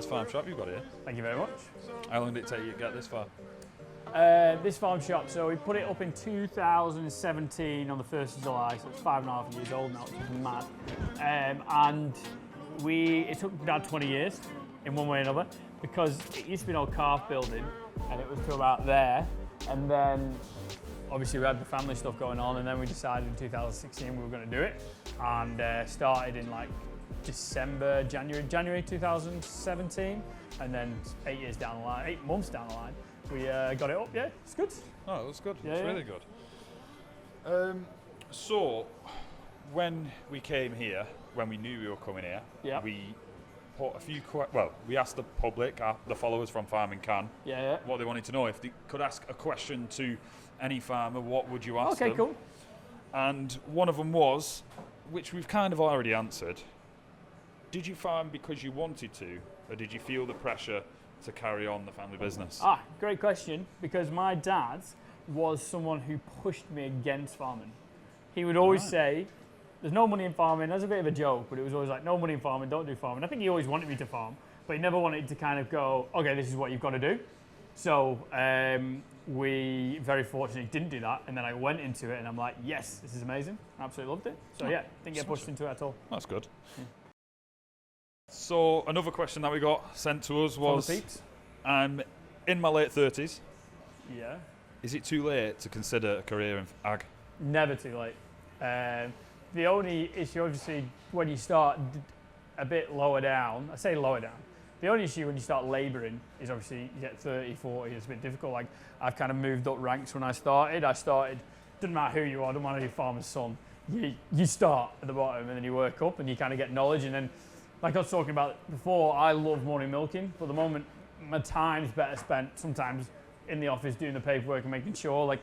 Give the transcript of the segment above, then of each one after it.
nice farm shop you've got here. Thank you very much. How long did it take you to get this far? This farm shop, so we put it up in 2017 on the 1st of July, so it's 5.5 years old now, which is mad. And it took Dad 20 years in one way or another, because it used to be an old calf building and it was to about there. And then obviously we had the family stuff going on, and then we decided in 2016 we were going to do it, and started in like January 2017, and then 8 months down the line, we got it up. Yeah, it's good. Oh, that's good. Yeah, it's really good. So, when we came here, when we knew we were coming here, we put a few we asked the public, the followers from Farming Can, what they wanted to know. If they could ask a question to any farmer, what would you ask them? Okay, cool. And one of them was, which we've kind of already answered, did you farm because you wanted to, or did you feel the pressure to carry on the family business? Great question, because my dad was someone who pushed me against farming. He would always say, there's no money in farming. That's a bit of a joke, but it was always like, no money in farming, don't do farming. I think he always wanted me to farm, but he never wanted to kind of go, okay, this is what you've got to do. So we very fortunately didn't do that, and then I went into it and I'm like, yes, this is amazing. I absolutely loved it. So yeah, didn't get pushed into it at all. That's good. Yeah. So another question that we got sent to us was, I'm in my late 30s. Yeah. Is it too late to consider a career in ag? Never too late. The only issue, obviously, when you start a bit lower down, I say lower down, the only issue when you start labouring is obviously you get 30, 40, it's a bit difficult. Like, I've kind of moved up ranks when I started, doesn't matter who you are, doesn't matter if you're farmer's son, you start at the bottom and then you work up and you kind of get knowledge. And then, like I was talking about before, I love morning milking, but at the moment, my time's better spent sometimes in the office doing the paperwork and making sure, like,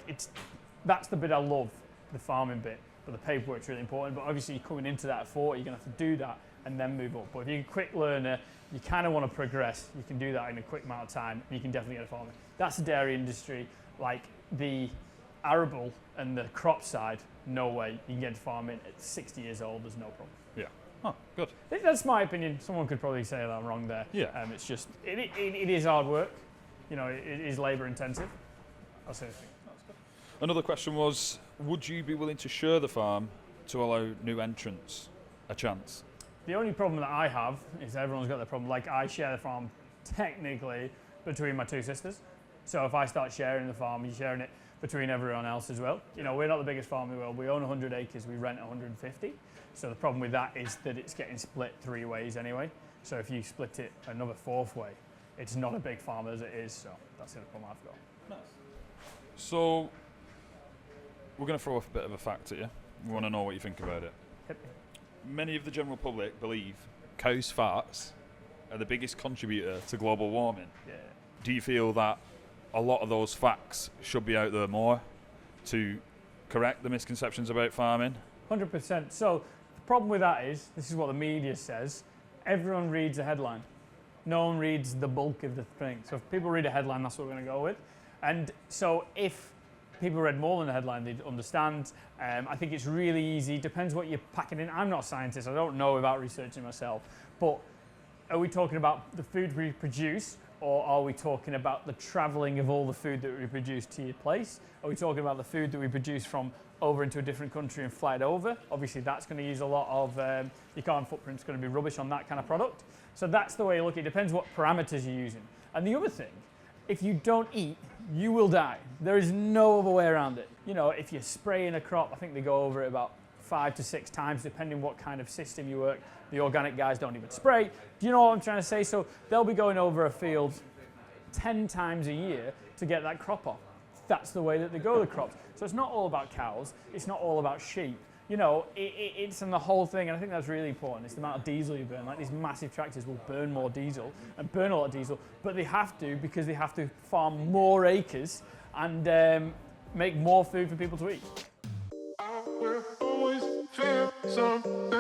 that's the bit I love, the farming bit. But the paperwork's really important. But obviously, coming into that at 40, you're going to have to do that and then move up. But if you're a quick learner, you kind of want to progress, you can do that in a quick amount of time, and you can definitely get a farming. That's the dairy industry. Like the arable and the crop side, no way. You can get into farming at 60 years old, there's no problem. Yeah. Oh, good. That's my opinion. Someone could probably say that I'm wrong there. Yeah. It's just, it is hard work. You know, it is labour intensive. I'll say the thing. Another question was, would you be willing to share the farm to allow new entrants a chance? The only problem that I have is everyone's got their problem. Like, I share the farm technically between my two sisters. So if I start sharing the farm, you're sharing it between everyone else as well. You know, we're not the biggest farm in the world. We own 100 acres, we rent 150. So the problem with that is that it's getting split 3 ways anyway. So if you split it another 4th way, it's not a big farm as it is. So that's the problem I've got. Nice. So we're going to throw a bit of a fact at you. We want to know what you think about it. Many of the general public believe cows' farts are the biggest contributor to global warming. Yeah. Do you feel that a lot of those facts should be out there more to correct the misconceptions about farming? 100%. So the problem with that is, this is what the media says, everyone reads a headline. No one reads the bulk of the thing. So if people read a headline, that's what we're going to go with. And so if people read more than the headline, they'd understand. I think it's really easy. Depends what you're packing in. I'm not a scientist. I don't know about researching myself. But are we talking about the food we produce, or are we talking about the travelling of all the food that we produce to your place? Are we talking about the food that we produce from over into a different country and fly it over? Obviously, that's going to use a lot of, your carbon footprint's going to be rubbish on that kind of product. So that's the way you look at it. It depends what parameters you're using. And the other thing, if you don't eat, you will die. There is no other way around it. You know, if you're spraying a crop, I think they go over it about 5 to 6 times, depending what kind of system you work. The organic guys don't even spray. Do you know what I'm trying to say? So they'll be going over a field 10 times a year to get that crop off. That's the way that they grow the crops. So it's not all about cows. It's not all about sheep. You know, it's in the whole thing, and I think that's really important. It's the amount of diesel you burn. Like, these massive tractors will burn more diesel and burn a lot of diesel, but they have to, because they have to farm more acres and make more food for people to eat. I will always feel something.